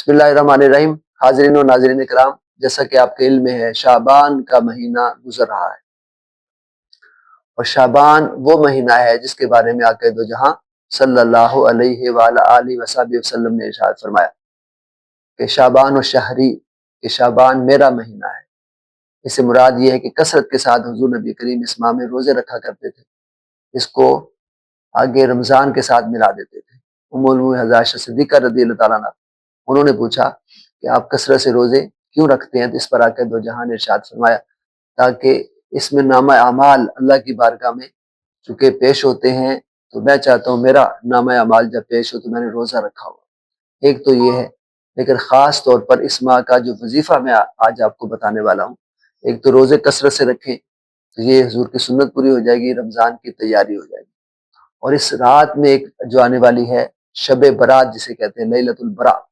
बिस्मिल्लाहिर्रहमानिर्रहीम। हाज़रीन और नाज़रीन किराम, जैसा कि आपके इल्म में है, शाबान का महीना गुजर रहा है और शाबान वो महीना है जिसके बारे में आक़ा दो जहां सल्लल्लाहु अलैहि वसल्लम ने इरशाद फरमाया कि शाबान और शहरी, कि शाबान मेरा महीना है। इससे मुराद ये है कि कसरत के साथ हुज़ूर नबी करीम इस माह में रोज़े रखा करते थे, इसको आगे रमज़ान के साथ मिला देते थे। उम्मुल मोमिनीन हज़रत आयशा सिद्दीक़ा रज़ियल्लाहु ताला अन्हा, उन्होंने पूछा कि आप कसरत से रोज़े क्यों रखते हैं? तो इस पर आक़ा दो जहां ने इरशाद फरमाया ताकि इसमें नामा अमाल अल्लाह की बारगाह में चूँकि पेश होते हैं, तो मैं चाहता हूँ मेरा नामा अमाल जब पेश हो तो मैंने रोज़ा रखा हो। एक तो ये है, लेकिन ख़ास तौर पर इस माह का जो वजीफ़ा मैं आज आपको बताने वाला हूँ, एक तो रोज़े कसरत से रखें, तो ये हुज़ूर की सुन्नत पूरी हो जाएगी, रमज़ान की तैयारी हो जाएगी। और इस रात में एक जो आने वाली है शब बरात जिसे कहते हैं लैलतुल बरात,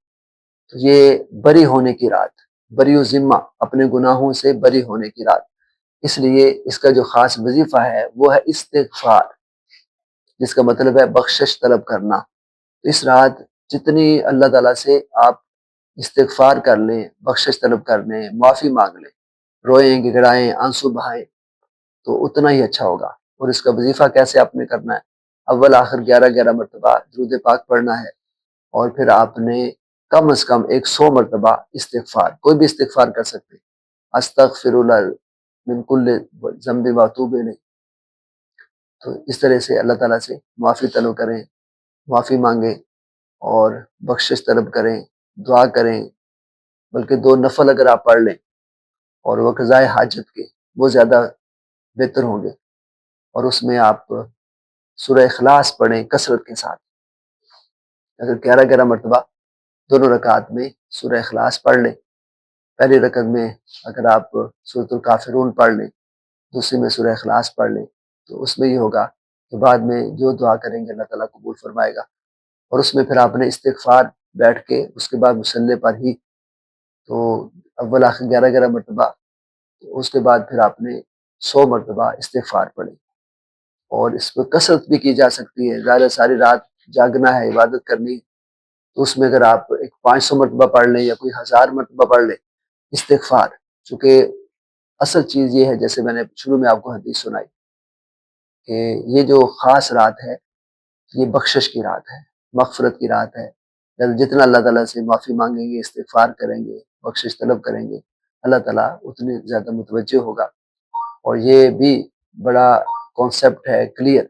तो ये बरी होने की रात, बरी ज़िम्मा, अपने गुनाहों से बरी होने की रात। इसलिए इसका जो ख़ास वजीफ़ा है वो है इस्तिग़फ़ार, जिसका मतलब है बख्शिश तलब करना। तो इस रात जितनी अल्लाह ताला से आप इस्तिग़फ़ार कर लें, बख्शिश तलब कर लें, माफ़ी मांग लें, रोएं गिड़गिड़ाएं, आंसू बहाएं, तो उतना ही अच्छा होगा। और इसका वजीफ़ा कैसे आपने करना है, अव्वल आखिर 11-11 मरतबा दुरूद पाक पढ़ना है और फिर आपने कम से कम 100 मरतबा इस्तिग़फ़ार, कोई भी इस्तिग़फ़ार कर सकते हैं, अस्तग़फ़िरुल्लाह मिन कुल्लि ज़ंबि व अतूबु इलैह। तो इस तरह से अल्लाह ताला से माफ़ी तलब करें, माफ़ी मांगें और बख्शिश तलब करें, दुआ करें। बल्कि 2 नफ़ल अगर आप पढ़ लें और वो क़ज़ाए हाजत के, वो ज़्यादा बेहतर होंगे। और उसमें आप सूरह इख़लास पढ़ें कसरत के साथ। अगर 11-11 मरतबा दोनों रकात में सूरह इख़लास पढ़ लें, पहली रकत में अगर आप सूरतुल काफ़िरून पढ़ लें, दूसरी में सूरह इख़लास पढ़ लें, तो उसमें ये होगा कि बाद में जो दुआ करेंगे अल्लाह ताला कबूल फरमाएगा। और उसमें फिर आपने इस्तिग़फ़ार बैठ के उसके बाद मुसल्ले पर ही, तो अव्वल आखिर 11-11 मरतबा, तो उसके बाद फिर आपने 100 मरतबा इस्तिग़फ़ार पढ़ी। और इस पर कसरत भी की जा सकती है, ज़ाहिर है सारी रात जागना है, इबादत करनी है, तो उसमें अगर आप एक 500 मरतबा पढ़ लें या कोई 1000 मरतबा पढ़ लें इस्तिग़फ़ार। चूँकि असल चीज़ ये है, जैसे मैंने शुरू में आपको हदीस सुनाई कि ये जो ख़ास रात है, ये बख्शिश की रात है, मग़फ़िरत की रात है। जब जितना अल्लाह ताला से माफ़ी मांगेंगे, इस्तिग़फ़ार करेंगे, बख्शिश तलब करेंगे, अल्लाह ताला उतने ज़्यादा मुतवज्जो होगा। और ये भी बड़ा कॉन्सेप्ट है क्लियर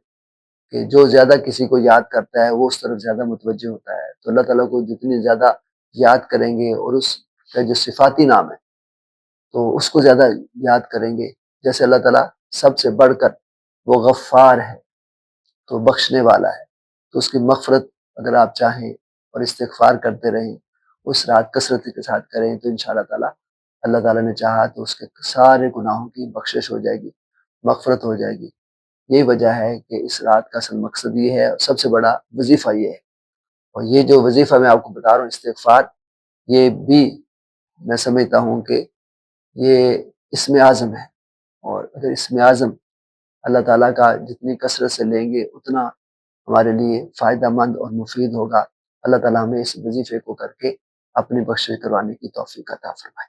कि जो ज़्यादा किसी को याद करता है वो उस तरफ ज़्यादा मुतवज्जो होता है। तो अल्लाह ताला को जितनी ज़्यादा याद करेंगे और उसका जो सिफ़ाती नाम है, तो उसको ज़्यादा याद करेंगे। जैसे अल्लाह ताला सबसे बढ़कर वो गफ़्फ़ार है, तो बख्शने वाला है, तो उसकी मग़फ़िरत अगर आप चाहें और इस्तिग़फ़ार करते रहें, उस रात कसरत के साथ करें, तो इंशाअल्लाह ताला अल्लाह ताला ने चाहा तो उसके सारे गुनाहों की बख्शिश हो जाएगी, मग़फ़िरत हो जाएगी। यही वजह है कि इस रात का असल मकसद ये है, सबसे बड़ा वजीफ़ा ये है। और ये जो वजीफ़ा मैं आपको बता रहा हूँ इस्तिग़फ़ार, ये भी मैं समझता हूँ कि ये इसमें आज़म है। और अगर इसमें आज़म अल्लाह ताला का जितनी कसरत से लेंगे उतना हमारे लिए फ़ायदेमंद और मुफ़ीद होगा। अल्लाह ताला हमें इस वजीफ़े को करके अपनी बख्शिश करवाने की तौफ़ीक़ अता फ़रमाए।